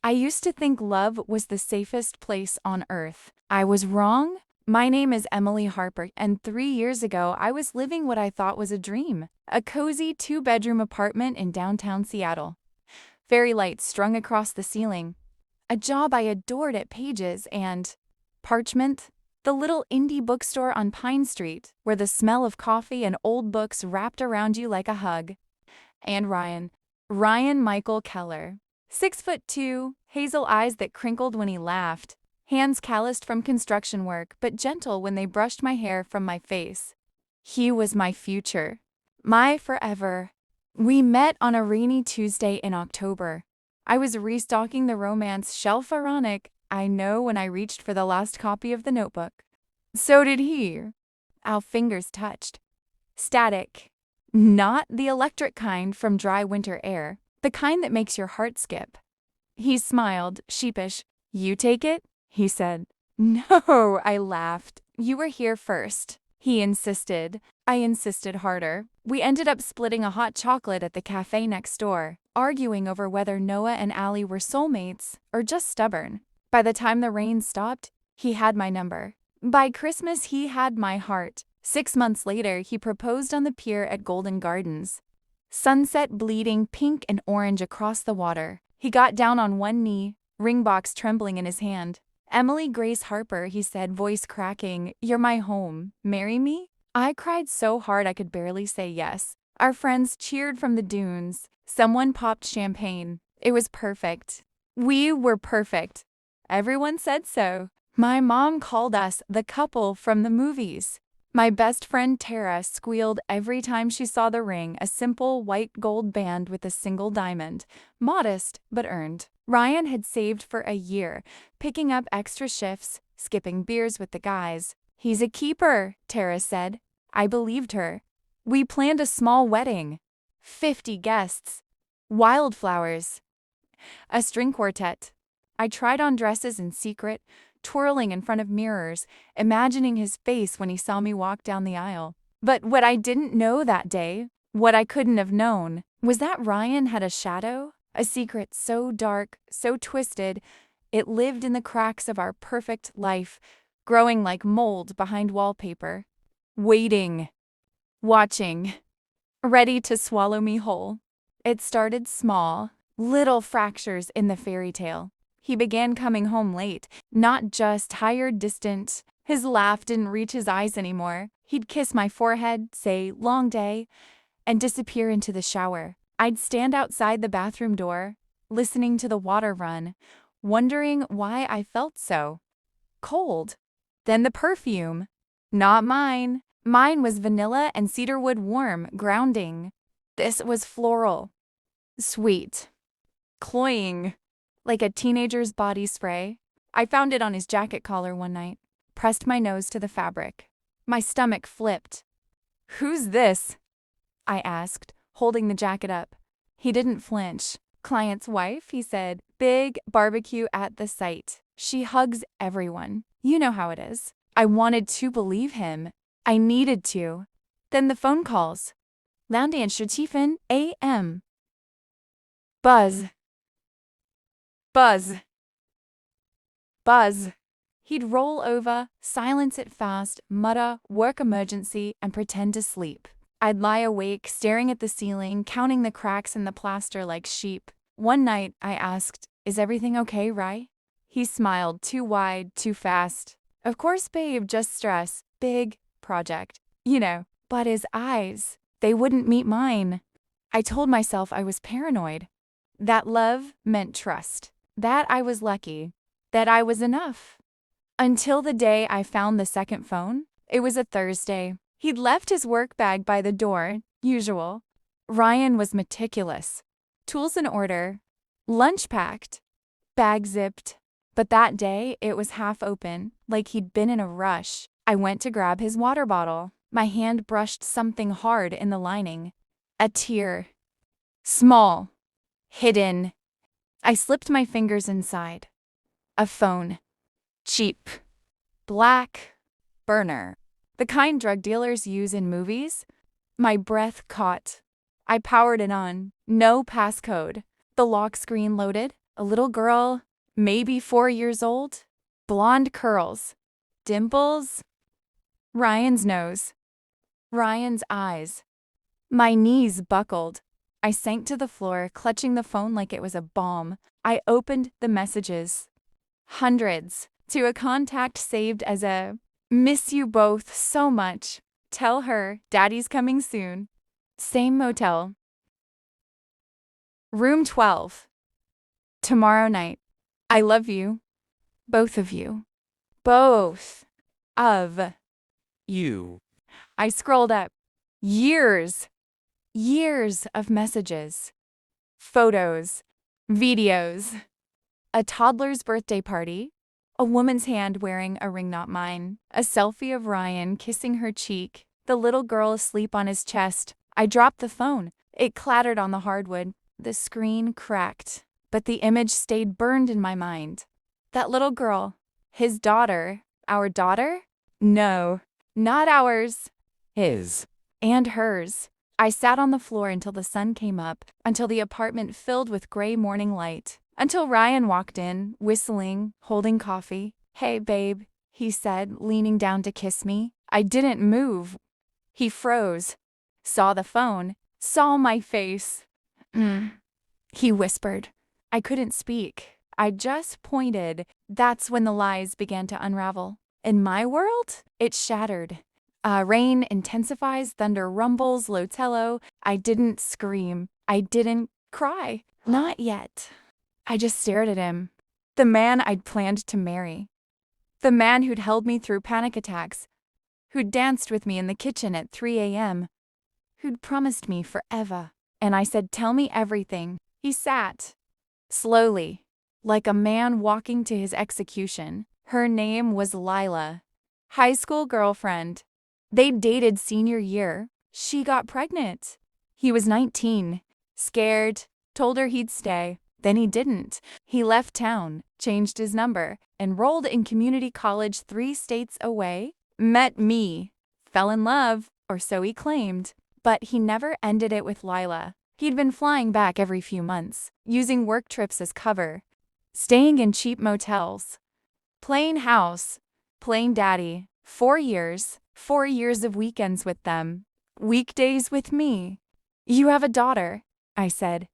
I used to think love was the safest place on earth. I was wrong. My name is Emily Harper, and 3 years ago, I was living what I thought was a dream. A cozy 2-bedroom apartment in downtown Seattle. Fairy lights strung across the ceiling. A job I adored at Pages and Parchment, the little indie bookstore on Pine Street, where the smell of coffee and old books wrapped around you like a hug. And Ryan Michael Keller. 6'2", hazel eyes that crinkled when he laughed. Hands calloused from construction work, but gentle when they brushed my hair from my face. He was my future. My forever. We met on a rainy Tuesday in October. I was restocking the romance shelf ironic, I know, when I reached for the last copy of The Notebook. So did he. Our fingers touched. Static. Not the electric kind from dry winter air, the kind that makes your heart skip. He smiled, sheepish. You take it? He said. No, I laughed. You were here first. He insisted. I insisted harder. We ended up splitting a hot chocolate at the cafe next door, arguing over whether Noah and Allie were soulmates or just stubborn. By the time the rain stopped, he had my number. By Christmas, he had my heart. 6 months later, he proposed on the pier at Golden Gardens. Sunset bleeding pink and orange across the water. He got down on one knee, ring box trembling in his hand. Emily Grace Harper, he said, voice cracking, you're my home. Marry me? I cried so hard I could barely say yes. Our friends cheered from the dunes. Someone popped champagne. It was perfect. We were perfect. Everyone said so. My mom called us the couple from the movies. My best friend Tara squealed every time she saw the ring, a simple white gold band with a single diamond. Modest, but earned. Ryan had saved for a year, picking up extra shifts, skipping beers with the guys. He's a keeper, Tara said. I believed her. We planned a small wedding. 50 guests. Wildflowers. A string quartet. I tried on dresses in secret, twirling in front of mirrors, imagining his face when he saw me walk down the aisle. But what I didn't know that day, what I couldn't have known, was that Ryan had a shadow, a secret so dark, so twisted, it lived in the cracks of our perfect life, growing like mold behind wallpaper. Waiting. Watching. Ready to swallow me whole. It started small, little fractures in the fairy tale. He began coming home late, not just tired, distant. His laugh didn't reach his eyes anymore. He'd kiss my forehead, say, long day, and disappear into the shower. I'd stand outside the bathroom door, listening to the water run, wondering why I felt so cold. Then the perfume. Not mine. Mine was vanilla and cedarwood warm, grounding. This was floral. Sweet. Cloying. Like a teenager's body spray. I found it on his jacket collar one night, pressed my nose to the fabric. My stomach flipped. Who's this? I asked, holding the jacket up. He didn't flinch. Client's wife, he said. Big barbecue at the site. She hugs everyone. You know how it is. I wanted to believe him. I needed to. Then the phone calls. Landy and Stephen A.M. Buzz. Buzz. Buzz. He'd roll over, silence it fast, mutter, work emergency, and pretend to sleep. I'd lie awake, staring at the ceiling, counting the cracks in the plaster like sheep. One night, I asked, is everything okay, Rye? He smiled, too wide, too fast. Of course, babe, just stress. Big project. You know. But his eyes, they wouldn't meet mine. I told myself I was paranoid. That love meant trust. That I was lucky. That I was enough. Until the day I found the second phone. It was a Thursday. He'd left his work bag by the door, usual. Ryan was meticulous. Tools in order. Lunch packed. Bag zipped. But that day, it was half open, like he'd been in a rush. I went to grab his water bottle. My hand brushed something hard in the lining. A tear. Small. Hidden. I slipped my fingers inside. A phone. Cheap. Black. Burner. The kind drug dealers use in movies. My breath caught. I powered it on. No passcode. The lock screen loaded. A little girl, maybe 4 years old. Blonde curls. Dimples. Ryan's nose. Ryan's eyes. My knees buckled. I sank to the floor, clutching the phone like it was a bomb. I opened the messages. Hundreds. To a contact saved as a "Miss you both so much. Tell her Daddy's coming soon. Same motel. Room 12. Tomorrow night. I love you. Both of you. Both of You. I scrolled up. Years of messages. Photos. Videos. A toddler's birthday party. A woman's hand wearing a ring not mine. A selfie of Ryan kissing her cheek. The little girl asleep on his chest. I dropped the phone. It clattered on the hardwood. The screen cracked. But the image stayed burned in my mind. That little girl. His daughter. Our daughter? No. Not ours. His. And hers. I sat on the floor until the sun came up, until the apartment filled with gray morning light, until Ryan walked in, whistling, holding coffee. "Hey, babe," he said, leaning down to kiss me. I didn't move. He froze, saw the phone, saw my face. He whispered. I couldn't speak. I just pointed. That's when the lies began to unravel. In my world, it shattered. Rain intensifies, thunder rumbles, low tello. I didn't scream. I didn't cry. Not yet. I just stared at him. The man I'd planned to marry. The man who'd held me through panic attacks. Who'd danced with me in the kitchen at 3 a.m. Who'd promised me forever. And I said, "Tell me everything." He sat. Slowly. Like a man walking to his execution. Her name was Lila. High school girlfriend. They dated senior year. She got pregnant. He was 19. Scared. Told her he'd stay. Then he didn't. He left town, changed his number, enrolled in community college 3 states away, met me, fell in love, or so he claimed. But he never ended it with Lila. He'd been flying back every few months, using work trips as cover, staying in cheap motels. Playing house, playing daddy. 4 years. 4 years of weekends with them. Weekdays with me. "You have a daughter," I said.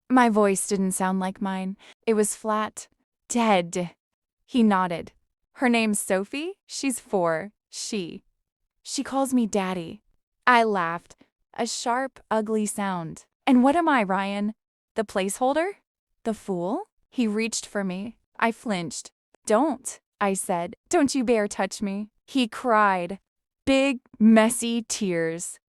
My voice didn't sound like mine. It was flat. Dead. He nodded. "Her name's Sophie. She's 4. She calls me Daddy." I laughed. A sharp, ugly sound. "And what am I, Ryan? The placeholder? The fool?" He reached for me. I flinched. "Don't," I said. "Don't you dare touch me." He cried. Big, messy tears.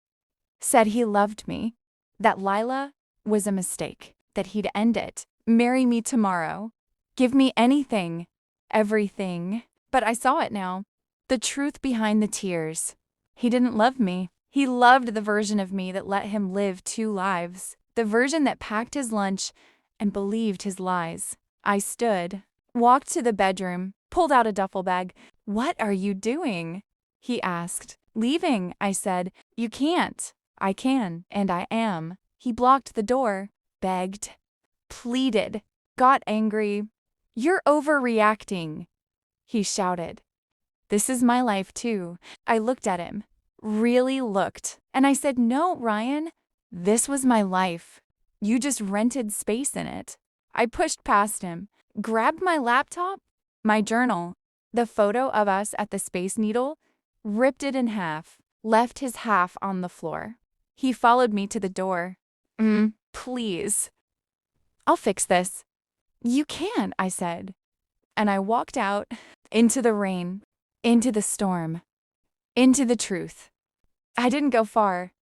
Said he loved me. That Lila was a mistake. That he'd end it. Marry me tomorrow. Give me anything. Everything. But I saw it now. The truth behind the tears. He didn't love me. He loved the version of me that let him live 2 lives. The version that packed his lunch and believed his lies. I stood. Walked to the bedroom. Pulled out a duffel bag. "What are you doing?" He asked. "Leaving," I said. "You can't." "I can, and I am." He blocked the door. Begged. Pleaded. Got angry. "You're overreacting," he shouted. "This is my life too." I looked at him. Really looked. And I said, "No, Ryan. This was my life. You just rented space in it." I pushed past him. Grabbed my laptop. My journal. The photo of us at the Space Needle. Ripped it in half. Left his half on the floor. He followed me to the door. Please. "I'll fix this." "You can't," I said. And I walked out. Into the rain. Into the storm. Into the truth. I didn't go far.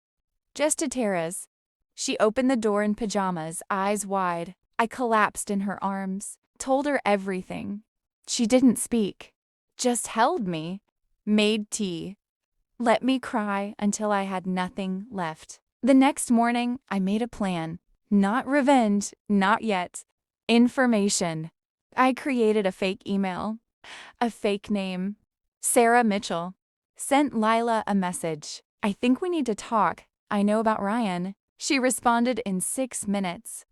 Just to Tara's. She opened the door in pajamas, eyes wide. I collapsed in her arms. Told her everything. She didn't speak. Just held me. Made tea. Let me cry until I had nothing left. The next morning, I made a plan. Not revenge, not yet. Information. I created a fake email. A fake name. Sarah Mitchell. Sent Lila a message. "I think we need to talk. I know about Ryan." She responded in 6 minutes.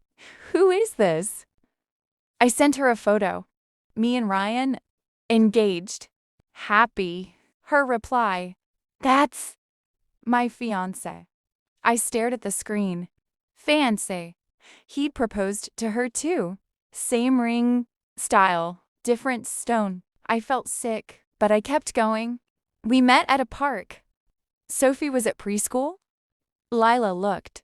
"Who is this?" I sent her a photo. Me and Ryan, engaged, happy. Her reply, "That's my fiancé." I stared at the screen. Fancy. He'd proposed to her too. Same ring, style, different stone. I felt sick, but I kept going. We met at a park. Sophie was at preschool. Lila looked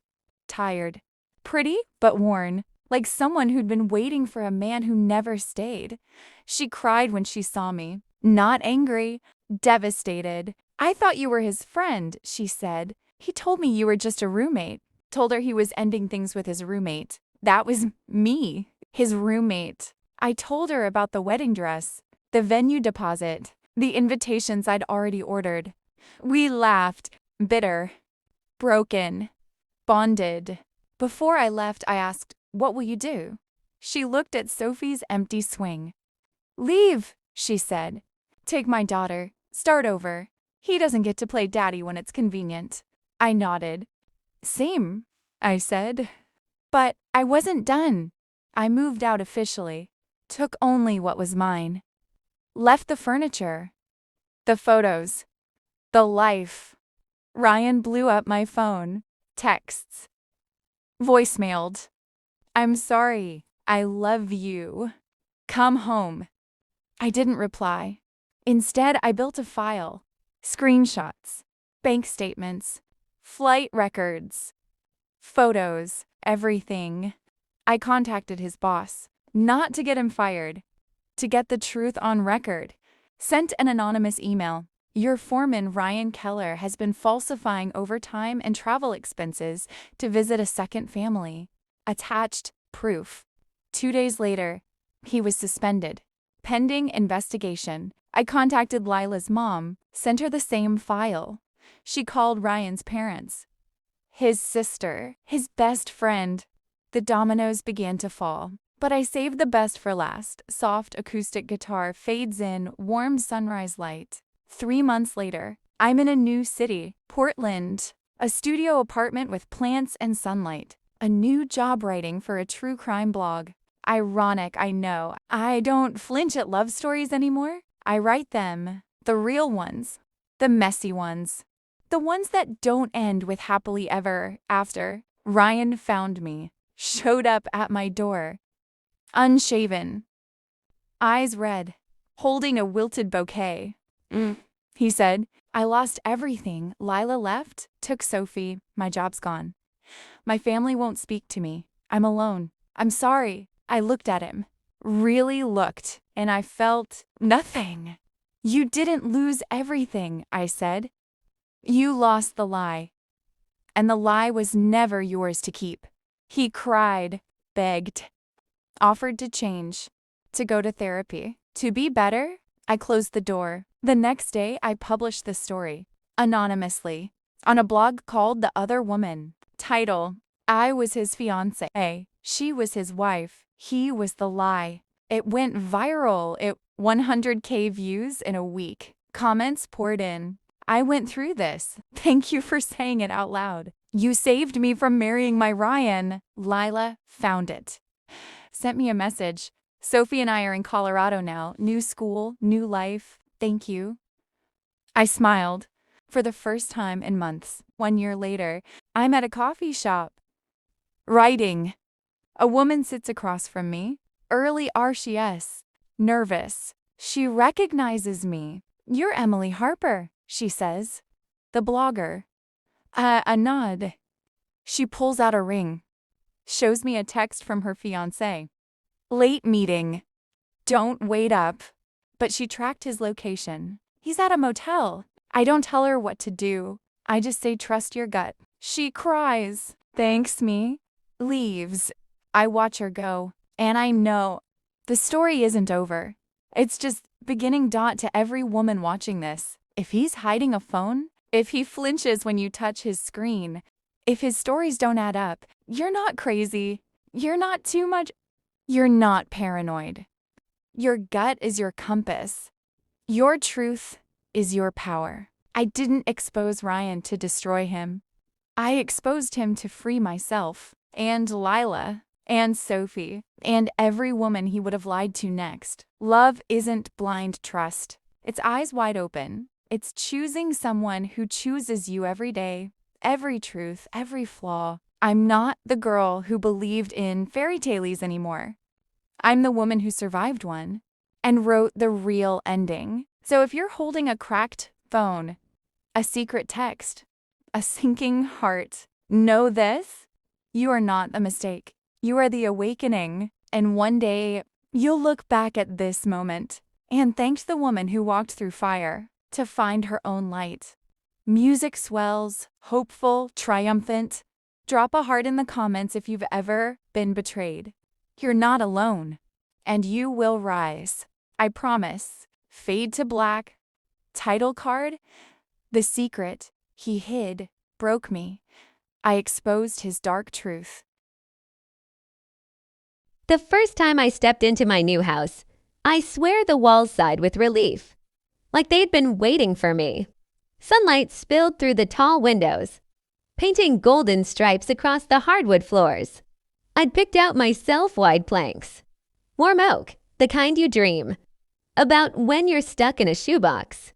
tired, pretty but worn, like someone who'd been waiting for a man who never stayed. She cried when she saw me, not angry, devastated. "I thought you were his friend," she said. "He told me you were just a roommate." Told her he was ending things with his roommate. That was me, his roommate. I told her about the wedding dress, the venue deposit, the invitations I'd already ordered. We laughed, bitter, broken, bonded. Before I left, I asked, "What will you do?" She looked at Sophie's empty swing. "Leave," she said. "Take my daughter. Start over. He doesn't get to play daddy when it's convenient." I nodded. "Same," I said. But I wasn't done. I moved out officially. Took only what was mine. Left the furniture, the photos, the life. Ryan blew up my phone. Texts. Voicemailed. "I'm sorry. I love you. Come home." I didn't reply. Instead, I built a file. Screenshots, bank statements, flight records, photos, everything. I contacted his boss, not to get him fired, to get the truth on record. Sent an anonymous email. "Your foreman, Ryan Keller, has been falsifying overtime and travel expenses to visit a second family." Attached proof. 2 days later, he was suspended. Pending investigation. I contacted Lila's mom, sent her the same file. She called Ryan's parents. His sister, his best friend. The dominoes began to fall. But I saved the best for last. Soft acoustic guitar fades in, warm sunrise light. 3 months later, I'm in a new city, Portland. A studio apartment with plants and sunlight. A new job writing for a true crime blog. Ironic, I know. I don't flinch at love stories anymore. I write them. The real ones. The messy ones. The ones that don't end with happily ever after. Ryan found me. Showed up at my door. Unshaven. Eyes red. Holding a wilted bouquet. He said, "I lost everything. Lila left, took Sophie. My job's gone. My family won't speak to me. I'm alone. I'm sorry." I looked at him. Really looked, and I felt nothing. "You didn't lose everything," I said. "You lost the lie. And the lie was never yours to keep." He cried, begged, offered to change, to go to therapy, to be better. I closed the door. The next day, I published the story, anonymously, on a blog called The Other Woman. Title, "I was his fiancée. She was his wife. He was the lie." It went viral. 100K views in a week. Comments poured in. "I went through this. Thank you for saying it out loud. You saved me from marrying my Ryan." Lila found it. Sent me a message. "Sophie and I are in Colorado now. New school, new life. Thank you." I smiled. For the first time in months. 1 year later, I'm at a coffee shop. Writing. A woman sits across from me. Early RCS. Nervous. She recognizes me. "You're Emily Harper," she says. "The blogger." A nod. She pulls out a ring. Shows me a text from her fiancé. "Late meeting. Don't wait up." But she tracked his location. He's at a motel. I don't tell her what to do. I just say, "Trust your gut." She cries, thanks me, leaves. I watch her go, and I know the story isn't over. It's just beginning. To every woman watching this, if he's hiding a phone, if he flinches when you touch his screen, if his stories don't add up, you're not crazy. You're not too much. You're not paranoid. Your gut is your compass. Your truth is your power. I didn't expose Ryan to destroy him. I exposed him to free myself and Lila. and Sophie, and every woman he would have lied to next. Love isn't blind trust. It's eyes wide open. It's choosing someone who chooses you every day, every truth, every flaw. I'm not the girl who believed in fairy tales anymore. I'm the woman who survived one and wrote the real ending. So if you're holding a cracked phone, a secret text, a sinking heart, know this: you are not a mistake. You are the awakening. And one day, you'll look back at this moment and thank the woman who walked through fire to find her own light. Music swells, hopeful, triumphant. Drop a heart in the comments if you've ever been betrayed. You're not alone, and you will rise. I promise. Fade to black. Title card: The secret he hid broke me. I exposed his dark truth. The first time I stepped into my new house, I swear the walls sighed with relief, like they'd been waiting for me. Sunlight spilled through the tall windows, painting golden stripes across the hardwood floors. I'd picked out my self-wide planks. Warm oak, the kind you dream about when you're stuck in a shoebox.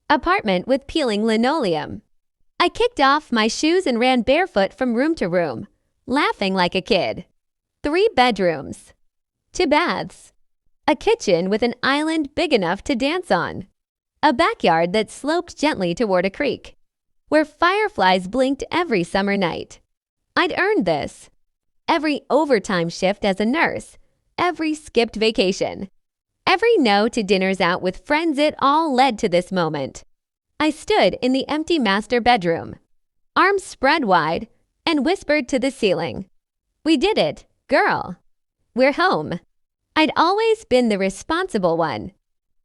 Apartment with peeling linoleum. I kicked off my shoes and ran barefoot from room to room, laughing like a kid. 3 bedrooms, 2 baths, a kitchen with an island big enough to dance on, a backyard that sloped gently toward a creek, where fireflies blinked every summer night. I'd earned this. Every overtime shift as a nurse, every skipped vacation, every no to dinners out with friends, it all led to this moment. I stood in the empty master bedroom, arms spread wide, and whispered to the ceiling, "We did it, girl. We're home." I'd always been the responsible one,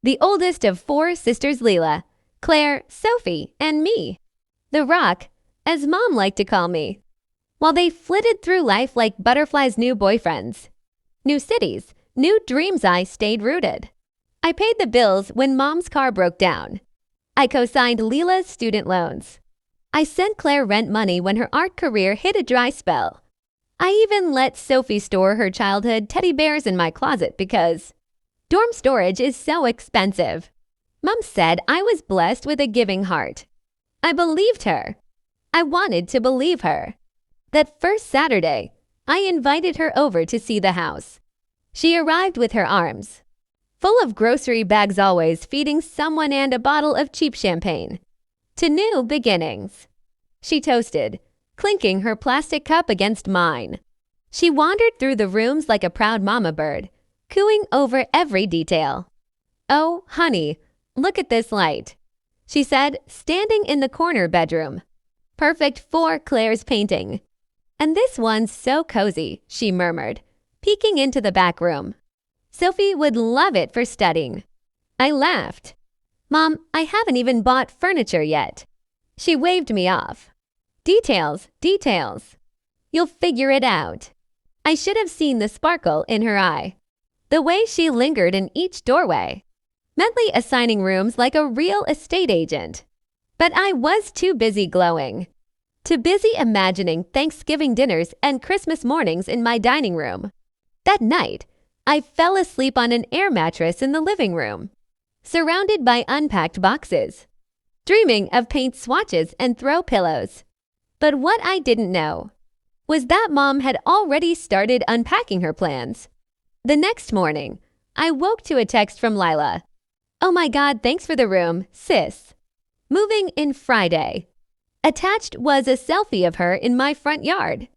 the oldest of 4 sisters: Leela, Claire, Sophie, and me. The Rock, as Mom liked to call me. While they flitted through life like butterflies' new boyfriends. New cities, new dreams, I stayed rooted. I paid the bills when Mom's car broke down. I co-signed Leela's student loans. I sent Claire rent money when her art career hit a dry spell. I even let Sophie store her childhood teddy bears in my closet because dorm storage is so expensive. Mom said I was blessed with a giving heart. I believed her. I wanted to believe her. That first Saturday, I invited her over to see the house. She arrived with her arms full of grocery bags, always feeding someone, and a bottle of cheap champagne. To new beginnings. She toasted, clinking her plastic cup against mine. She wandered through the rooms like a proud mama bird, cooing over every detail. "Oh, honey, look at this light," she said, standing in the corner bedroom. "Perfect for Claire's painting." "And this one's so cozy," she murmured, peeking into the back room. "Sophie would love it for studying." I laughed. "Mom, I haven't even bought furniture yet." She waved me off. "Details, details. You'll figure it out." I should have seen the sparkle in her eye. The way she lingered in each doorway. Mentally assigning rooms like a real estate agent. But I was too busy glowing. Too busy imagining Thanksgiving dinners and Christmas mornings in my dining room. That night, I fell asleep on an air mattress in the living room, surrounded by unpacked boxes, dreaming of paint swatches and throw pillows. But what I didn't know was that Mom had already started unpacking her plans. The next morning, I woke to a text from Lila. "Oh my God, thanks for the room, sis. Moving in Friday." Attached was a selfie of her in my front yard,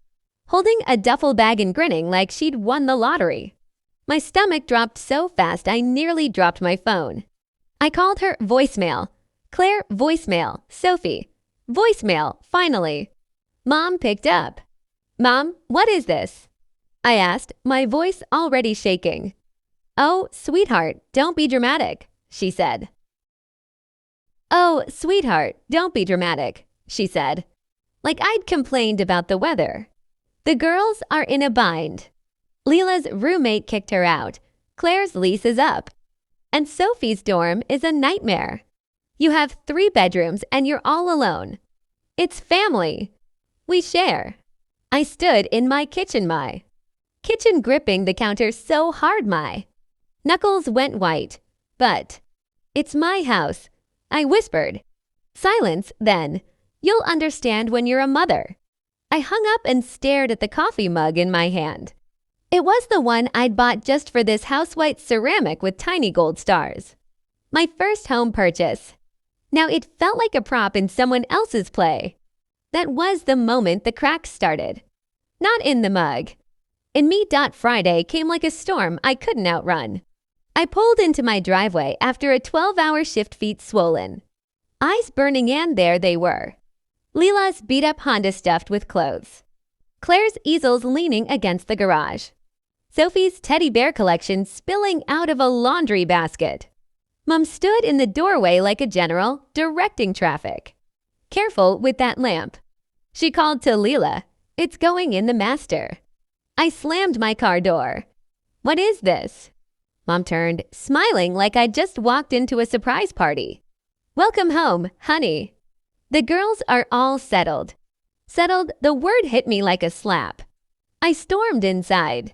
holding a duffel bag and grinning like she'd won the lottery. My stomach dropped so fast I nearly dropped my phone. I called her voicemail. "Claire, voicemail. Sophie, voicemail, finally." Mom picked up. "Mom, what is this?" I asked, my voice already shaking. "Oh, sweetheart, don't be dramatic," she said. "Oh, sweetheart, don't be dramatic," she said, like I'd complained about the weather. "The girls are in a bind. Leela's roommate kicked her out. Claire's lease is up. And Sophie's dorm is a nightmare. You have 3 bedrooms and you're all alone. It's family. We share." I stood in my kitchen, kitchen gripping the counter so hard my knuckles went white. But, "It's my house," I whispered. "Silence, then. You'll understand when you're a mother." I hung up and stared at the coffee mug in my hand. It was the one I'd bought just for this house-white ceramic with tiny gold stars. My first home purchase. Now it felt like a prop in someone else's play. That was the moment the cracks started. Not in the mug. In me. Friday came like a storm I couldn't outrun. I pulled into my driveway after a 12-hour shift, feet swollen. Eyes burning, and there they were. Leela's beat-up Honda stuffed with clothes. Claire's easels leaning against the garage. Sophie's teddy bear collection spilling out of a laundry basket. Mom stood in the doorway like a general, directing traffic. "Careful with that lamp." She called to Leela. "It's going in the master." I slammed my car door. "What is this?" Mom turned, smiling like I'd just walked into a surprise party. "Welcome home, honey." The girls are all settled. Settled, the word hit me like a slap. I stormed inside.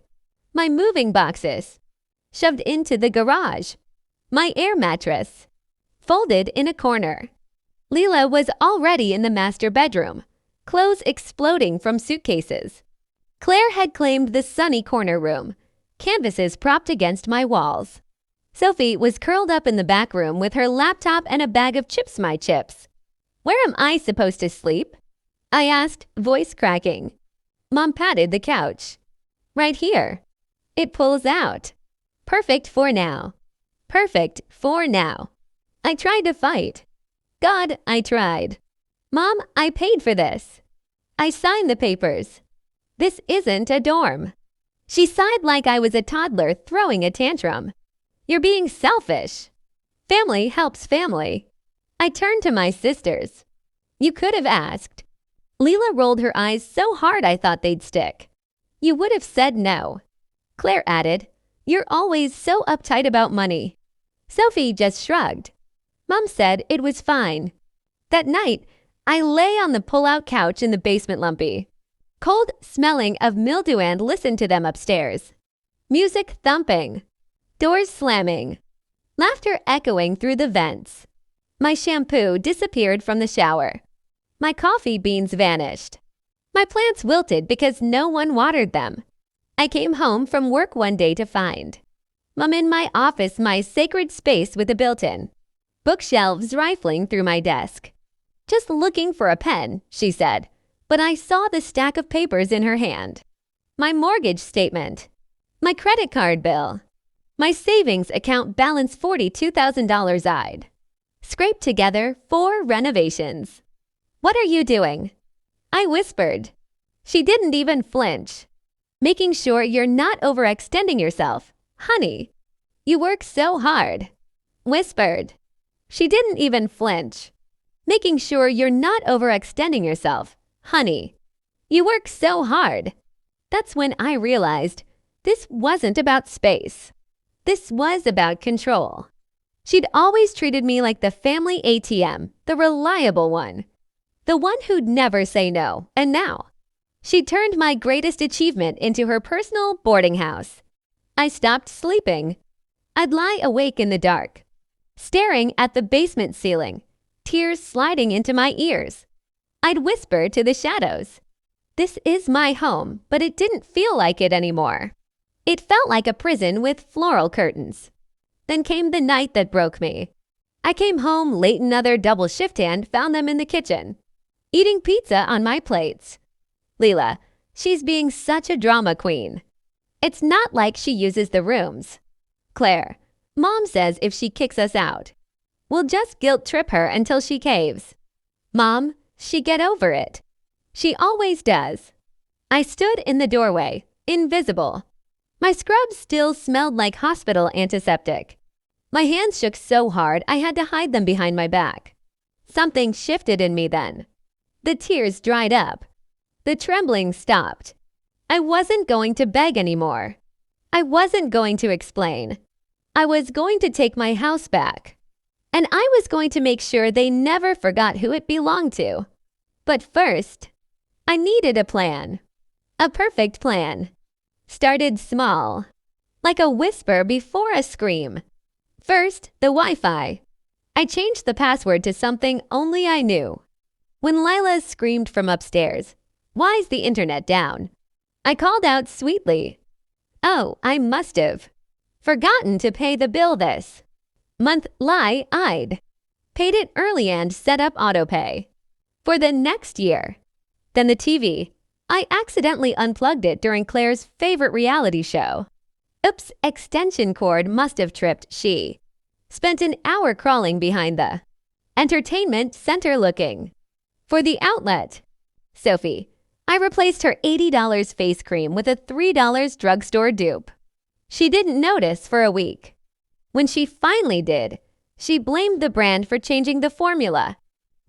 My moving boxes. Shoved into the garage. My air mattress. Folded in a corner. Leela was already in the master bedroom. Clothes exploding from suitcases. Claire had claimed the sunny corner room. Canvases propped against my walls. Sophie was curled up in the back room with her laptop and a bag of chips, my chips. "Where am I supposed to sleep?" I asked, voice cracking. Mom patted the couch. "Right here. It pulls out. Perfect for now. Perfect for now." I tried to fight. God, I tried. "Mom, I paid for this." I signed the papers. "This isn't a dorm." She sighed like I was a toddler throwing a tantrum. "You're being selfish." Family helps family. I turned to my sisters. "You could have asked." Leela rolled her eyes so hard I thought they'd stick. "You would have said no." Claire added, "You're always so uptight about money." Sophie just shrugged. Mom said it was fine. That night, I lay on the pull-out couch in the basement, lumpy. Cold smelling of mildew, and listened to them upstairs. Music thumping. Doors slamming. Laughter echoing through the vents. My shampoo disappeared from the shower. My coffee beans vanished. My plants wilted because no one watered them. I came home from work one day to find Mom in my office, my sacred space with a built-in. Bookshelves rifling through my desk. "Just looking for a pen," she said, but I saw the stack of papers in her hand. My mortgage statement. My credit card bill. My savings account balance $42,000 I'd scraped together 4 renovations. "What are you doing?" I whispered. She didn't even flinch. "Making sure you're not overextending yourself, honey. You work so hard." Whispered. She didn't even flinch. "Making sure you're not overextending yourself, honey. You work so hard." That's when I realized this wasn't about space. This was about control. She'd always treated me like the family ATM, the reliable one. The one who'd never say no, and now she turned my greatest achievement into her personal boarding house. I stopped sleeping. I'd lie awake in the dark, staring at the basement ceiling, tears sliding into my ears. I'd whisper to the shadows. This is my home, but it didn't feel like it anymore. It felt like a prison with floral curtains. Then came the night that broke me. I came home late, another double shift hand found them in the kitchen, eating pizza on my plates. Leela, she's being such a drama queen. It's not like she uses the rooms. Claire, Mom says if she kicks us out, we'll just guilt trip her until she caves. Mom, she get over it. She always does. I stood in the doorway, invisible. My scrubs still smelled like hospital antiseptic. My hands shook so hard I had to hide them behind my back. Something shifted in me then. The tears dried up. The trembling stopped. I wasn't going to beg anymore. I wasn't going to explain. I was going to take my house back. And I was going to make sure they never forgot who it belonged to. But first, I needed a plan. A perfect plan. started small, like a whisper before a scream. First, the Wi-Fi. I changed the password to something only I knew. When Lila screamed from upstairs, "Why's the internet down?" I called out sweetly, "Oh, I must have forgotten to pay the bill this month. I'd paid it early and set up autopay for the next year." Then the TV. I accidentally unplugged it during Claire's favorite reality show. Oops, extension cord must have tripped. She spent an hour crawling behind the entertainment center looking for the outlet. Sophie. I replaced her $80 face cream with a $3 drugstore dupe. She didn't notice for a week. When she finally did, she blamed the brand for changing the formula.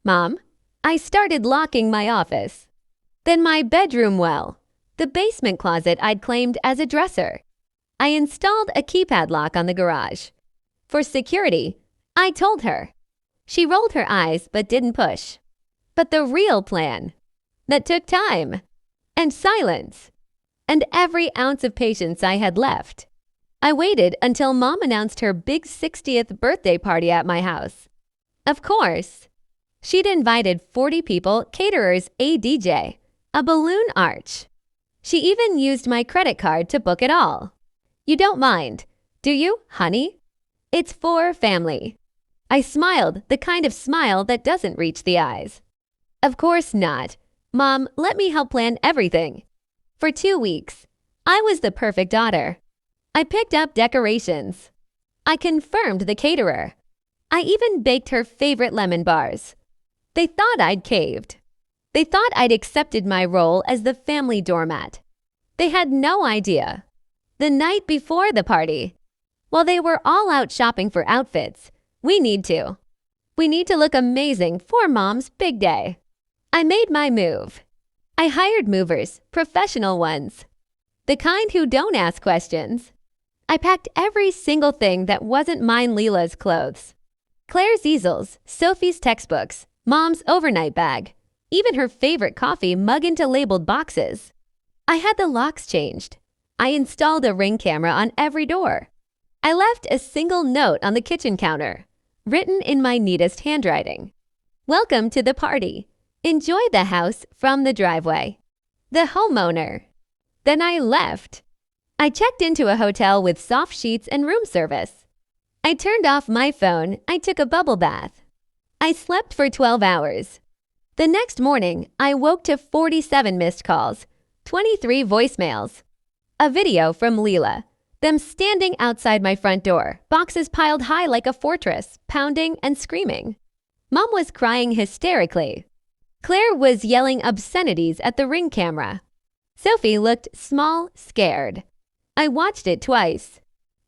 Mom, I started locking my office. Then my bedroom the basement closet I'd claimed as a dresser. I installed a keypad lock on the garage. For security, I told her. She rolled her eyes but didn't push. But the real plan, that took time and silence and every ounce of patience I had left. I waited until Mom announced her big 60th birthday party at my house. Of course, she'd invited 40 people, caterers, a DJ, a balloon arch. She even used my credit card to book it all. You don't mind, do you, honey? It's for family. I smiled, the kind of smile that doesn't reach the eyes. Of course not. Mom, let me help plan everything. For 2 weeks, I was the perfect daughter. I picked up decorations. I confirmed the caterer. I even baked her favorite lemon bars. They thought I'd caved. They thought I'd accepted my role as the family doormat. They had no idea. The night before the party, while they were all out shopping for outfits, we need to look amazing for Mom's big day. I made my move. I hired movers, professional ones, the kind who don't ask questions. I packed every single thing that wasn't mine. Lila's clothes, Claire's easels, Sophie's textbooks, Mom's overnight bag, even her favorite coffee mug into labeled boxes. I had the locks changed. I installed a Ring camera on every door. I left a single note on the kitchen counter, written in my neatest handwriting. Welcome to the party. Enjoy the house from the driveway. The homeowner. Then I left. I checked into a hotel with soft sheets and room service. I turned off my phone. I took a bubble bath. I slept for 12 hours. The next morning, I woke to 47 missed calls, 23 voicemails, a video from Lila, them standing outside my front door, boxes piled high like a fortress, pounding and screaming. Mom was crying hysterically. Claire was yelling obscenities at the Ring camera. Sophie looked small, scared. I watched it twice.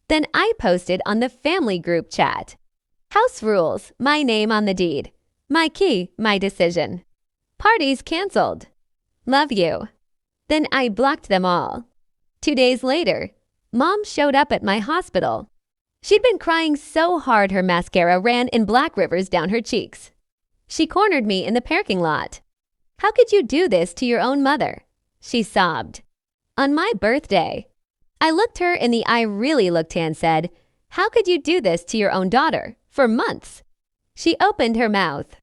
Then I posted on the family group chat. House rules, my name on the deed. My key, my decision. Parties canceled. Love you. Then I blocked them all. 2 days later, Mom showed up at my hospital. She'd been crying so hard her mascara ran in black rivers down her cheeks. She cornered me in the parking lot. "How could you do this to your own mother?" she sobbed. On my birthday, I looked her in the eye, really looked and said, "How could you do this to your own daughter?" For months. She opened her mouth,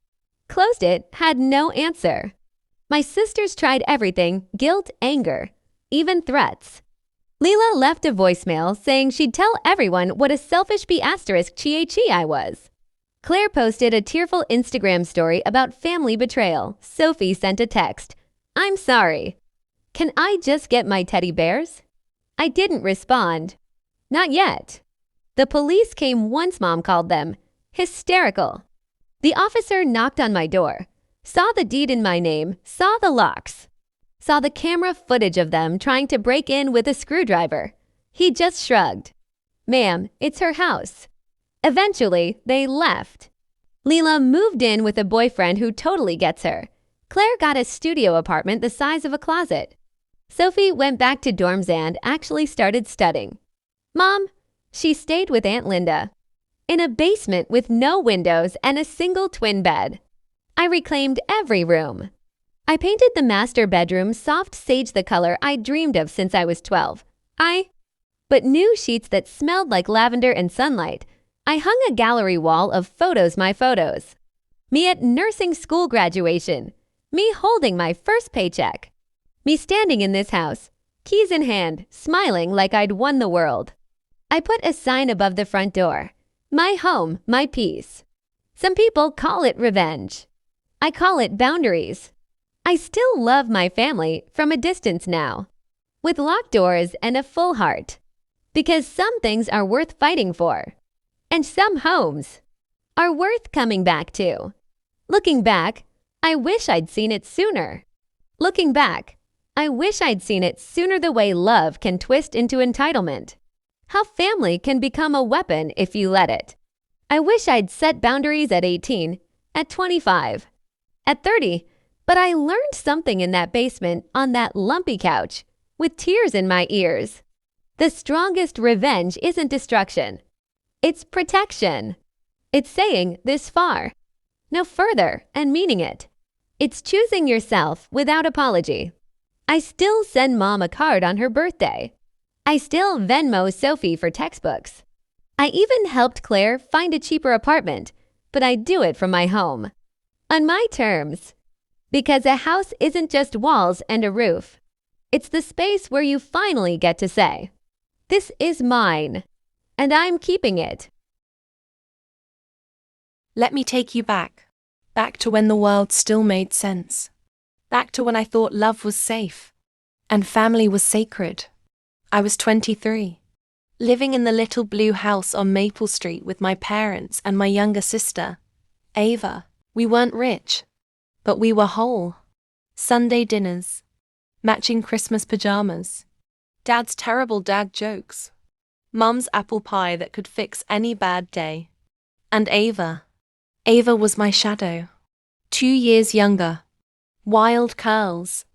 closed it, had no answer. My sisters tried everything, guilt, anger, even threats. Lila left a voicemail saying she'd tell everyone what a selfish B***chi I was. Claire posted a tearful Instagram story about family betrayal. Sophie sent a text, "I'm sorry. Can I just get my teddy bears?" I didn't respond. Not yet. The police came once Mom called them. Hysterical. The officer knocked on my door, saw the deed in my name, saw the locks, saw the camera footage of them trying to break in with a screwdriver. He just shrugged. "Ma'am, it's her house." Eventually, they left. Lila moved in with a boyfriend who totally gets her. Claire got a studio apartment the size of a closet. Sophie went back to dorms and actually started studying. Mom, she stayed with Aunt Linda in a basement with no windows and a single twin bed. I reclaimed every room. I painted the master bedroom soft sage, the color I dreamed of since I was 12. I but new sheets that smelled like lavender and sunlight. I hung a gallery wall of my photos. Me at nursing school graduation. Me holding my first paycheck. Me standing in this house, keys in hand, smiling like I'd won the world. I put a sign above the front door. My home, my peace. Some people call it revenge. I call it boundaries. I still love my family from a distance now, with locked doors and a full heart. Because some things are worth fighting for. And some homes are worth coming back to. Looking back, I wish I'd seen it sooner. Looking back, I wish I'd seen it sooner the way love can twist into entitlement. How family can become a weapon if you let it. I wish I'd set boundaries at 18, at 25, at 30, but I learned something in that basement on that lumpy couch with tears in my ears. The strongest revenge isn't destruction. It's protection. It's saying this far, no further, and meaning it. It's choosing yourself without apology. I still send Mom a card on her birthday. I still Venmo Sophie for textbooks. I even helped Claire find a cheaper apartment, but I do it from my home. On my terms. Because a house isn't just walls and a roof. It's the space where you finally get to say, "This is mine, and I'm keeping it." Let me take you back. Back to when the world still made sense. Back to when I thought love was safe and family was sacred. I was 23, living in the little blue house on Maple Street with my parents and my younger sister, Ava. We weren't rich, but we were whole. Sunday dinners, matching Christmas pajamas, Dad's terrible dad jokes, Mum's apple pie that could fix any bad day. And Ava. Ava was my shadow. 2 years younger. Wild curls.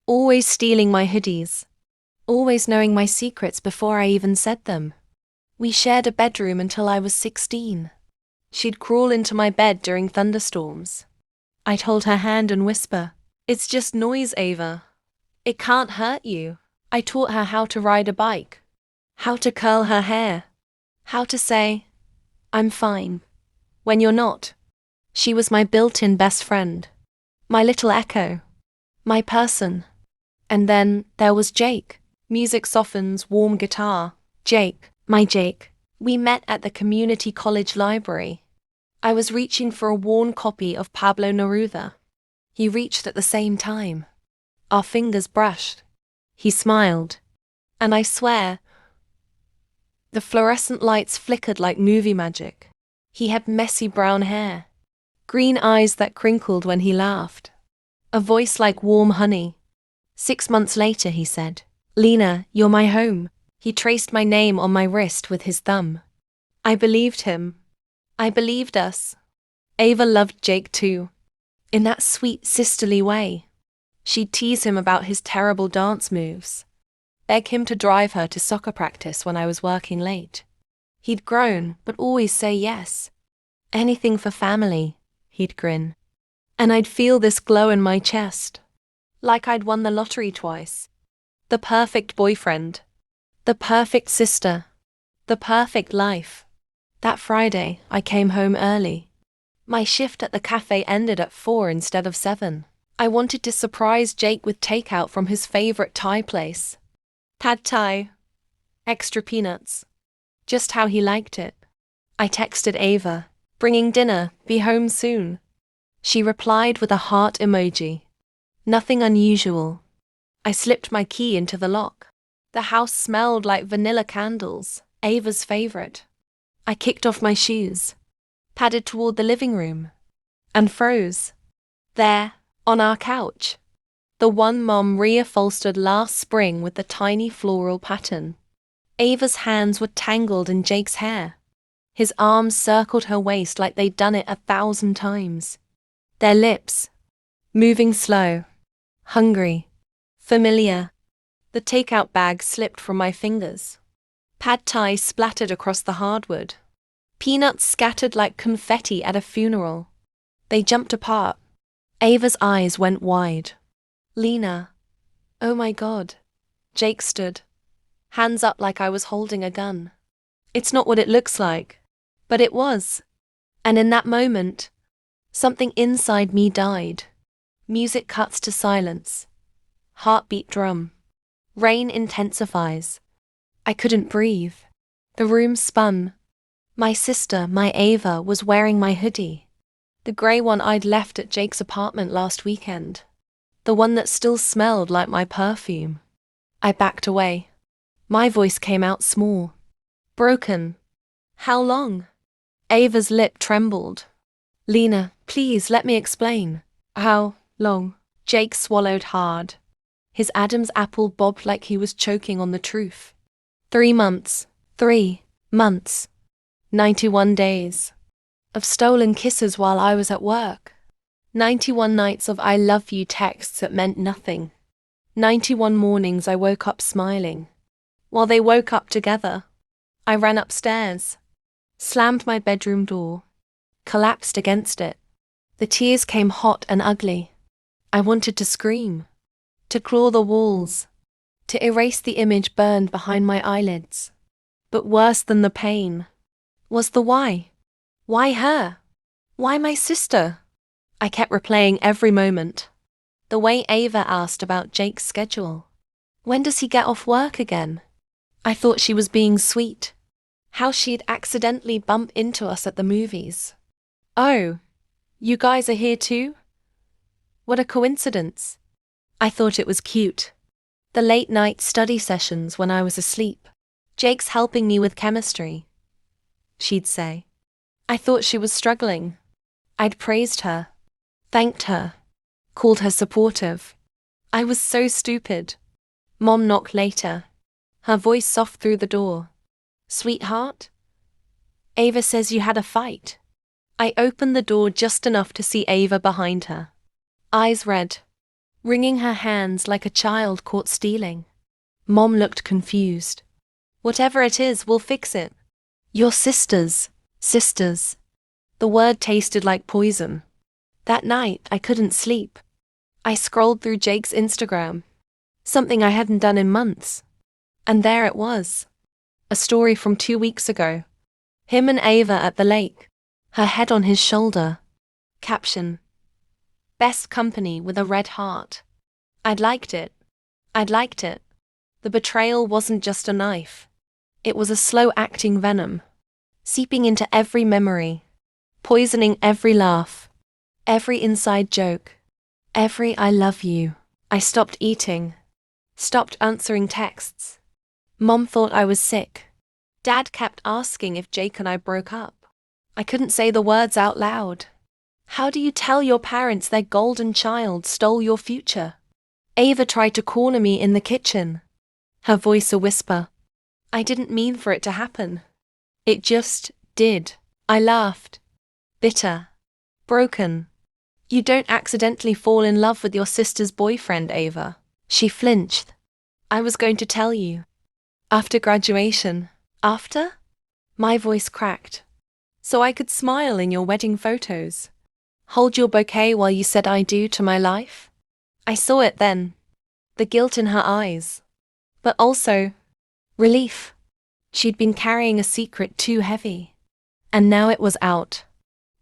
Always stealing my hoodies. Always knowing my secrets before I even said them. We shared a bedroom until I was 16. She'd crawl into my bed during thunderstorms. I'd hold her hand and whisper, "It's just noise, Ava. It can't hurt you." I taught her how to ride a bike, how to curl her hair, how to say, "I'm fine," when you're not. She was my built-in best friend, my little echo, my person. And then there was Jake. Music softens, warm guitar. Jake, my Jake. We met at the community college library. I was reaching for a worn copy of Pablo Neruda. He reached at the same time. Our fingers brushed. He smiled. And I swear, the fluorescent lights flickered like movie magic. He had messy brown hair, green eyes that crinkled when he laughed, a voice like warm honey. 6 months later, he said, "Lena, you're my home." He traced my name on my wrist with his thumb. I believed him. I believed us. Ava loved Jake too, in that sweet sisterly way. She'd tease him about his terrible dance moves, beg him to drive her to soccer practice when I was working late. He'd grown, but always say yes. "Anything for family," he'd grin. And I'd feel this glow in my chest, like I'd won the lottery twice. The perfect boyfriend, the perfect sister, the perfect life. That Friday, I came home early. My shift at the cafe ended at 4 instead of 7. I wanted to surprise Jake with takeout from his favorite Thai place. Pad Thai, extra peanuts, just how he liked it. I texted Ava, "Bringing dinner, be home soon." She replied with a heart emoji. Nothing unusual. I slipped my key into the lock. The house smelled like vanilla candles, Ava's favorite. I kicked off my shoes, padded toward the living room, and froze. There, on our couch, the one Mom reupholstered last spring with the tiny floral pattern. Ava's hands were tangled in Jake's hair. His arms circled her waist like they'd done it 1,000 times. Their lips, moving slow, hungry, familiar. The takeout bag slipped from my fingers. Pad Thai splattered across the hardwood. Peanuts scattered like confetti at a funeral. They jumped apart. Ava's eyes went wide. "Lena, oh my God." Jake stood, hands up like I was holding a gun. It's not what it looks like, but it was. And in that moment, something inside me died. Music cuts to silence. Heartbeat drum. Rain intensifies. I couldn't breathe. The room spun. My sister, my Ava, was wearing my hoodie. The grey one I'd left at Jake's apartment last weekend. The one that still smelled like my perfume. I backed away. My voice came out small. Broken. How long? Ava's lip trembled. Lena, please let me explain. How long? Jake swallowed hard. His Adam's apple bobbed like he was choking on the truth. 3 months. 3 months. 91 days. Of stolen kisses while I was at work. 91 nights of I love you texts that meant nothing. 91 mornings I woke up smiling. While they woke up together, I ran upstairs, slammed my bedroom door, collapsed against it. The tears came hot and ugly. I wanted to scream, to claw the walls, to erase the image burned behind my eyelids. But worse than the pain was the why. Why her? Why my sister? I kept replaying every moment. The way Ava asked about Jake's schedule. When does he get off work again? I thought she was being sweet. How she'd accidentally bump into us at the movies. Oh, you guys are here too? What a coincidence. I thought it was cute. The late night study sessions when I was asleep. Jake's helping me with chemistry, she'd say. I thought she was struggling. I'd praised her, thanked her, called her supportive. I was so stupid. Mom knocked later, her voice soft through the door. Sweetheart? Ava says you had a fight. I opened the door just enough to see Ava behind her. Eyes red, wringing her hands like a child caught stealing. Mom looked confused. Whatever it is, we'll fix it. Your sisters. The word tasted like poison. That night, I couldn't sleep. I scrolled through Jake's Instagram, something I hadn't done in months. And there it was. A story from 2 weeks ago. Him and Ava at the lake, her head on his shoulder. Caption: Best company with a red heart. I'd liked it. The betrayal wasn't just a knife. It was a slow-acting venom, seeping into every memory, poisoning every laugh, every inside joke, every I love you. I stopped eating, stopped answering texts. Mom thought I was sick. Dad kept asking if Jake and I broke up. I couldn't say the words out loud. How do you tell your parents their golden child stole your future? Ava tried to corner me in the kitchen, her voice a whisper. I didn't mean for it to happen. It just did. I laughed. Bitter. Broken. You don't accidentally fall in love with your sister's boyfriend, Ava. She flinched. I was going to tell you. After graduation. After? My voice cracked. So I could smile in your wedding photos. Hold your bouquet while you said I do to my life. I saw it then. The guilt in her eyes. But also relief. She'd been carrying a secret too heavy. And now it was out.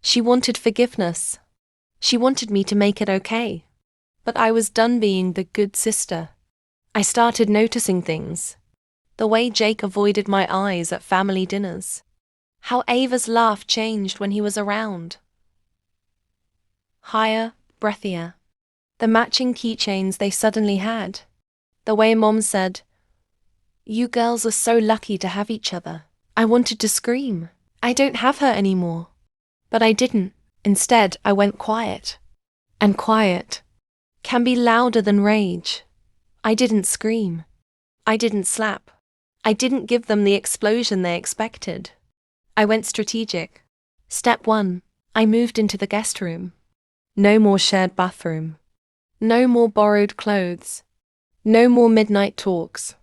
She wanted forgiveness. She wanted me to make it okay. But I was done being the good sister. I started noticing things. The way Jake avoided my eyes at family dinners. How Ava's laugh changed when he was around. Higher, breathier. The matching keychains they suddenly had. The way Mom said, "You girls are so lucky to have each other." I wanted to scream. I don't have her anymore. But I didn't. Instead, I went quiet. And quiet can be louder than rage. I didn't scream. I didn't slap. I didn't give them the explosion they expected. I went strategic. Step 1. I moved into the guest room. No more shared bathroom. No more borrowed clothes. No more midnight talks.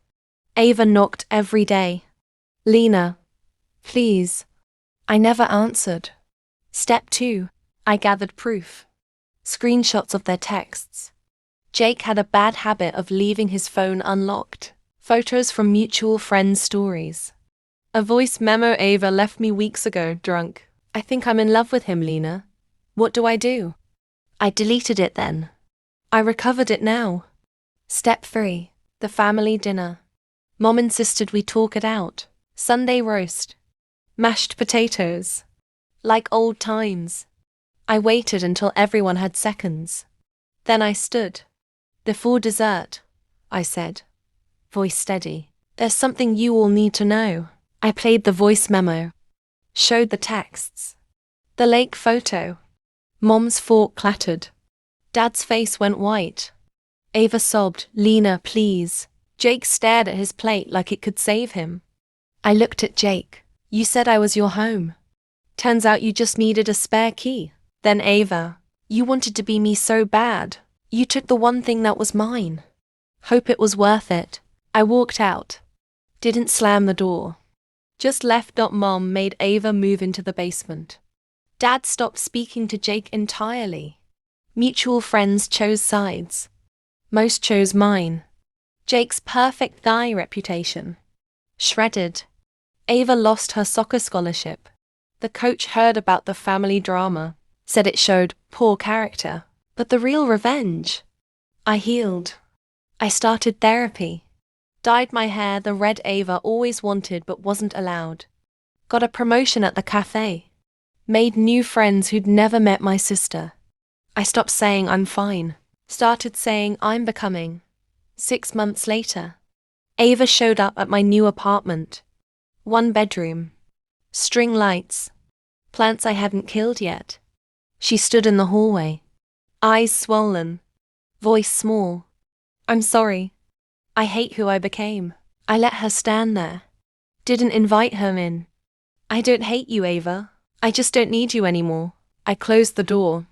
Ava knocked every day. Lena, please. I never answered. Step 2. I gathered proof. Screenshots of their texts. Jake had a bad habit of leaving his phone unlocked. Photos from mutual friends' stories. A voice memo Ava left me weeks ago, drunk. I think I'm in love with him, Lena. What do I do? I deleted it then. I recovered it now. Step 3. The family dinner. Mom insisted we talk it out. Sunday roast. Mashed potatoes. Like old times. I waited until everyone had seconds. Then I stood. Before dessert, I said, voice steady, there's something you all need to know. I played the voice memo. Showed the texts. The lake photo. Mom's fork clattered. Dad's face went white. Ava sobbed, Lena, please. Jake stared at his plate like it could save him. I looked at Jake. You said I was your home. Turns out you just needed a spare key. Then Ava, you wanted to be me so bad. You took the one thing that was mine. Hope it was worth it. I walked out. Didn't slam the door. Just left. Mom made Ava move into the basement. Dad stopped speaking to Jake entirely. Mutual friends chose sides. Most chose mine. Jake's perfect guy reputation. Shredded. Ava lost her soccer scholarship. The coach heard about the family drama, said it showed poor character. But the real revenge. I healed. I started therapy. Dyed my hair the red Ava always wanted but wasn't allowed. Got a promotion at the cafe. Made new friends who'd never met my sister. I stopped saying I'm fine. Started saying I'm becoming. 6 months later, Ava showed up at my new apartment. 1 bedroom. String lights. Plants I hadn't killed yet. She stood in the hallway. Eyes swollen. Voice small. I'm sorry. I hate who I became. I let her stand there. Didn't invite her in. I don't hate you, Ava. I just don't need you anymore. I closed the door.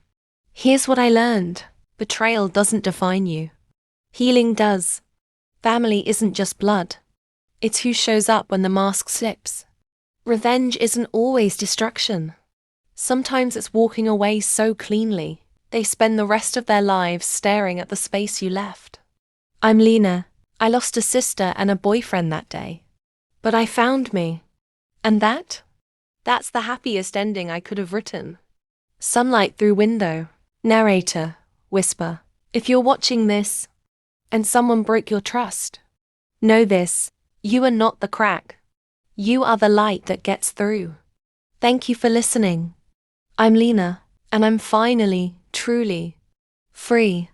Here's what I learned. Betrayal doesn't define you. Healing does. Family isn't just blood. It's who shows up when the mask slips. Revenge isn't always destruction. Sometimes it's walking away so cleanly, they spend the rest of their lives staring at the space you left. I'm Lena. I lost a sister and a boyfriend that day. But I found me. And that's the happiest ending I could have written. Sunlight through window. Narrator. Whisper. If you're watching this, and someone broke your trust, know this. You are not the crack. You are the light that gets through. Thank you for listening. I'm Lena, and I'm finally, truly, free.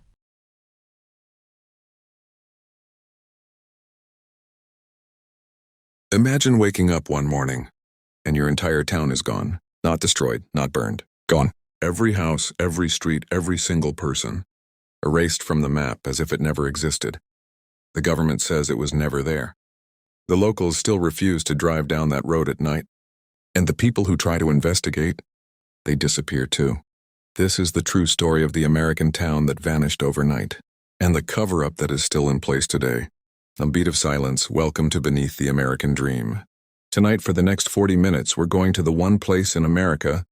Imagine waking up one morning, and your entire town is gone. Not destroyed, not burned. Gone. Every house, every street, every single person. Erased from the map as if it never existed. The government says it was never there. The locals still refuse to drive down that road at night. And the people who try to investigate, they disappear too. This is the true story of the American town that vanished overnight, and the cover-up that is still in place today. A beat of silence, welcome to Beneath the American Dream. Tonight, for the next 40 minutes, we're going to the one place in America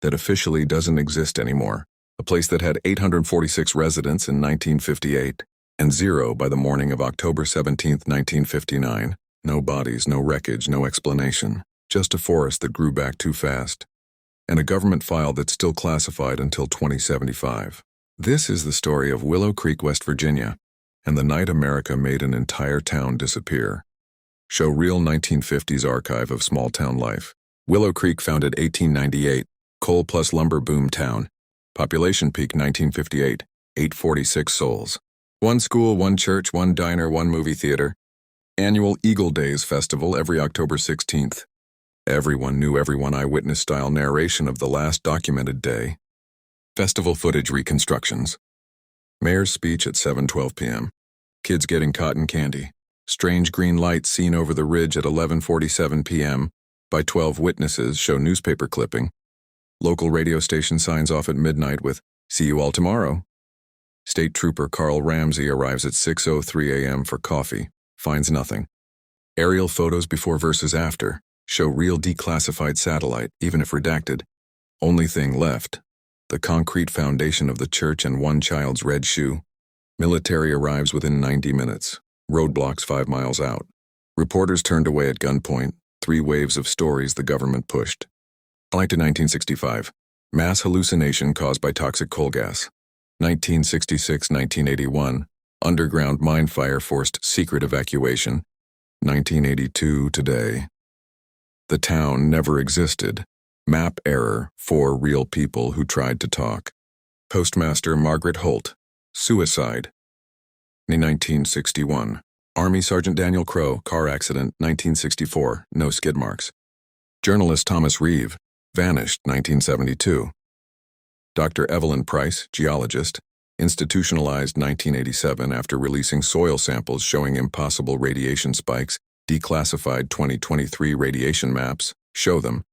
that officially doesn't exist anymore. A place that had 846 residents in 1958, and 0 by the morning of October 17, 1959. No bodies, no wreckage, no explanation. Just a forest that grew back too fast. And a government file that's still classified until 2075. This is the story of Willow Creek, West Virginia, and the night America made an entire town disappear. Show real 1950s archive of small-town life. Willow Creek, founded 1898, coal plus lumber boom town. Population peak 1958, 846 souls. 1 school, 1 church, 1 diner, 1 movie theater. Annual Eagle Days Festival every October 16th. Everyone knew everyone, eyewitness-style narration of the last documented day. Festival footage reconstructions. Mayor's speech at 7:12 p.m. Kids getting cotton candy. Strange green lights seen over the ridge at 11:47 p.m. by 12 witnesses show newspaper clipping. Local radio station signs off at midnight with, "See you all tomorrow." State Trooper Carl Ramsey arrives at 6:03 a.m. for coffee. Finds nothing. Aerial photos before versus after show real declassified satellite, even if redacted. Only thing left, the concrete foundation of the church and 1 child's red shoe. Military arrives within 90 minutes. Roadblocks 5 miles out. Reporters turned away at gunpoint. 3 waves of stories the government pushed. Flight to 1965. Mass hallucination caused by toxic coal gas. 1966-1981. Underground mine fire forced secret evacuation. 1982 today. The town never existed. Map error. 4 real people who tried to talk. Postmaster Margaret Holt. Suicide. 1961. Army Sergeant Daniel Crow. Car accident. 1964. No skid marks. Journalist Thomas Reeve. Vanished. 1972. Dr. Evelyn Price, geologist. Institutionalized 1987 after releasing soil samples showing impossible radiation spikes. Declassified 2023 radiation maps. Show them.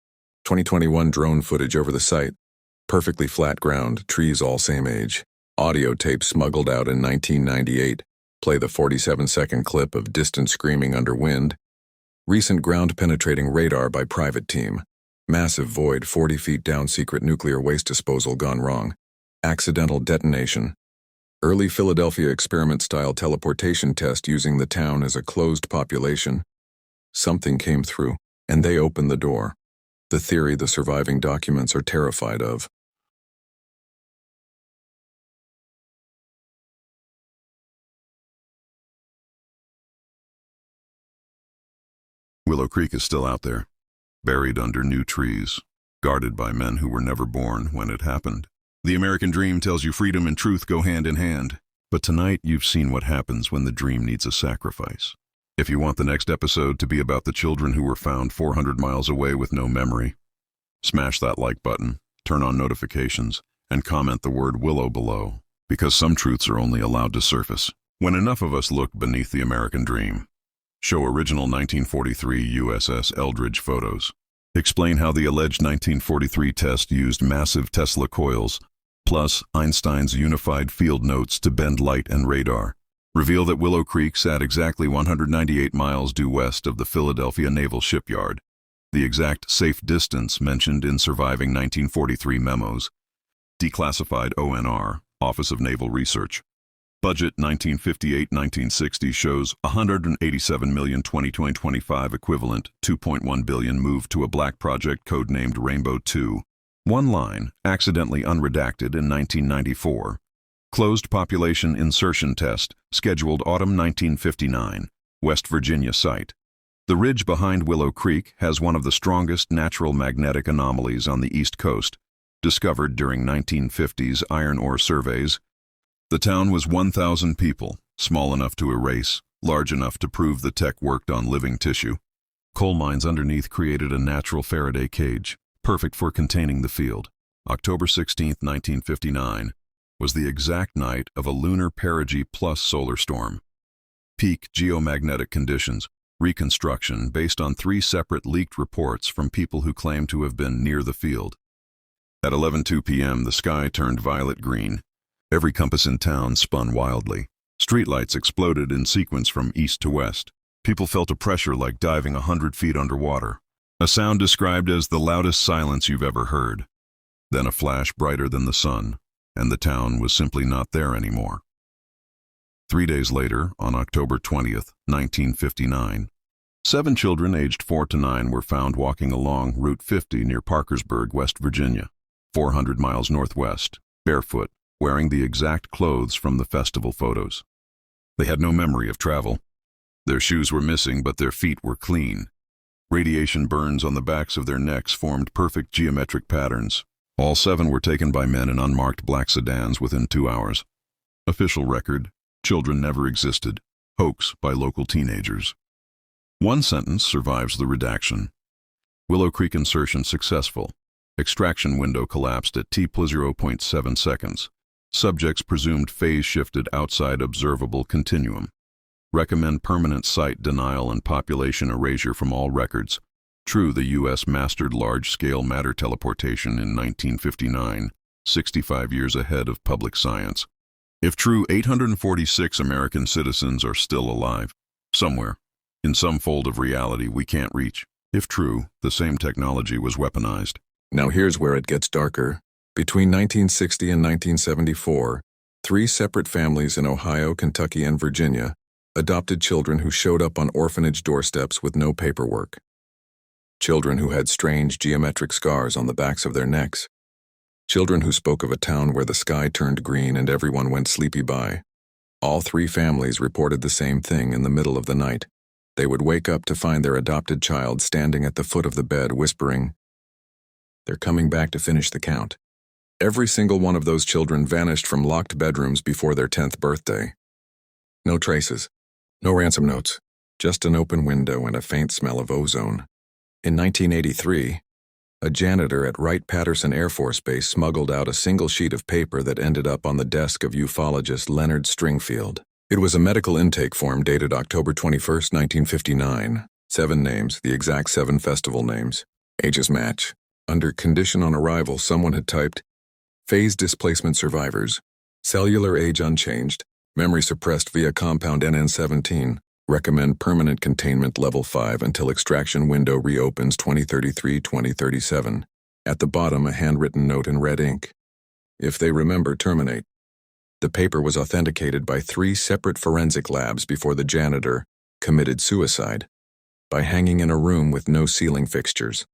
2021 drone footage over the site. Perfectly flat ground, trees all same age. Audio tape smuggled out in 1998. Play the 47-second clip of distant screaming under wind. Recent ground-penetrating radar by private team. Massive void 40 feet down, secret nuclear waste disposal gone wrong. Accidental detonation. Early Philadelphia experiment-style teleportation test using the town as a closed population. Something came through, and they opened the door. The theory the surviving documents are terrified of. Willow Creek is still out there, buried under new trees, guarded by men who were never born when it happened. The American dream tells you freedom and truth go hand in hand, but tonight you've seen what happens when the dream needs a sacrifice. If you want the next episode to be about the children who were found 400 miles away with no memory, smash that like button, turn on notifications, and comment the word Willow below, because some truths are only allowed to surface when enough of us look beneath the American dream. Show original 1943 USS Eldridge photos. Explain how the alleged 1943 test used massive Tesla coils, plus Einstein's unified field notes to bend light and radar. Reveal that Willow Creek sat exactly 198 miles due west of the Philadelphia Naval Shipyard, the exact safe distance mentioned in surviving 1943 memos. Declassified ONR, Office of Naval Research. Budget 1958-1960 shows $187,020,2025 equivalent, $2.1 billion moved to a black project codenamed Rainbow 2. One line, accidentally unredacted in 1994. Closed population insertion test, scheduled autumn 1959, West Virginia site. The ridge behind Willow Creek has one of the strongest natural magnetic anomalies on the East Coast, discovered during 1950s iron ore surveys. The town was 1,000 people, small enough to erase, large enough to prove the tech worked on living tissue. Coal mines underneath created a natural Faraday cage, perfect for containing the field. October 16, 1959, was the exact night of a lunar perigee plus solar storm. Peak geomagnetic conditions, reconstruction based on 3 separate leaked reports from people who claim to have been near the field. At 11:02 p.m., the sky turned violet-green. Every compass in town spun wildly. Streetlights exploded in sequence from east to west. People felt a pressure like diving 100 feet underwater. A sound described as the loudest silence you've ever heard. Then a flash brighter than the sun, and the town was simply not there anymore. 3 days later, on October 20th, 1959, 7 children aged 4 to 9 were found walking along Route 50 near Parkersburg, West Virginia, 400 miles northwest, barefoot, wearing the exact clothes from the festival photos. They had no memory of travel. Their shoes were missing, but their feet were clean. Radiation burns on the backs of their necks formed perfect geometric patterns. All 7 were taken by men in unmarked black sedans within 2 hours. Official record: children never existed. Hoax by local teenagers. One sentence survives the redaction. Willow Creek insertion successful. Extraction window collapsed at T+0.7 seconds. Subjects presumed phase shifted outside observable continuum. Recommend permanent site denial and population erasure from all records. True, the U.S. mastered large-scale matter teleportation in 1959, 65 years ahead of public science. If true, 846 American citizens are still alive, somewhere, in some fold of reality we can't reach. If true, the same technology was weaponized. Now here's where it gets darker. Between 1960 and 1974, 3 separate families in Ohio, Kentucky, and Virginia Adopted children who showed up on orphanage doorsteps with no paperwork. Children who had strange geometric scars on the backs of their necks. Children who spoke of a town where the sky turned green and everyone went sleepy by. All three families reported the same thing in the middle of the night. They would wake up to find their adopted child standing at the foot of the bed whispering, "They're coming back to finish the count." Every single one of those children vanished from locked bedrooms before their 10th birthday. No traces, no ransom notes, just an open window and a faint smell of ozone. In 1983, a janitor at Wright-Patterson Air Force Base smuggled out a single sheet of paper that ended up on the desk of ufologist Leonard Stringfield. It was a medical intake form dated October 21, 1959. 7 names, the exact 7 festival names. Ages match. Under condition on arrival, someone had typed, "Phase displacement survivors. Cellular age unchanged. Memory suppressed via compound NN17. Recommend permanent containment level 5 until extraction window reopens 2033-2037. At the bottom, a handwritten note in red ink. If they remember, terminate. The paper was authenticated by 3 separate forensic labs before the janitor committed suicide by hanging in a room with no ceiling fixtures.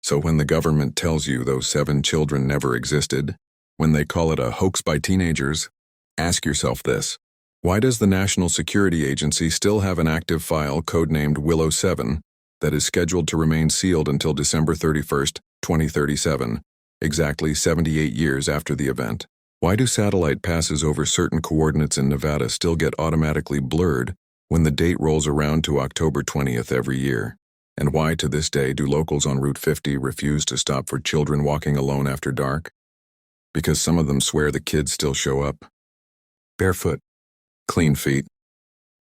So when the government tells you those 7 children never existed, when they call it a hoax by teenagers, ask yourself this. Why does the National Security Agency still have an active file codenamed Willow 7 that is scheduled to remain sealed until December 31, 2037, exactly 78 years after the event? Why do satellite passes over certain coordinates in Nevada still get automatically blurred when the date rolls around to October 20th every year? And why to this day do locals on Route 50 refuse to stop for children walking alone after dark? Because some of them swear the kids still show up. Barefoot. Clean feet,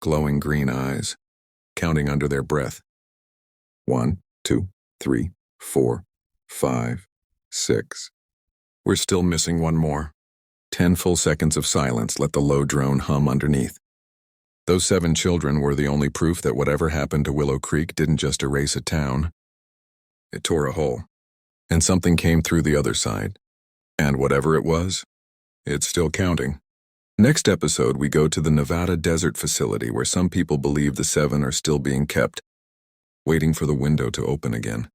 glowing green eyes, counting under their breath. 1, 2, 3, 4, 5, 6. We're still missing one more. 10 full seconds of silence let the low drone hum underneath. Those 7 children were the only proof that whatever happened to Willow Creek didn't just erase a town. It tore a hole, and something came through the other side. And whatever it was, it's still counting. Next episode, we go to the Nevada Desert Facility where some people believe the 7 are still being kept, waiting for the window to open again.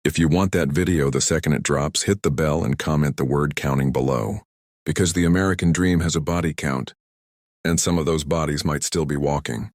If you want that video the second it drops, hit the bell and comment the word counting below. Because the American dream has a body count, and some of those bodies might still be walking.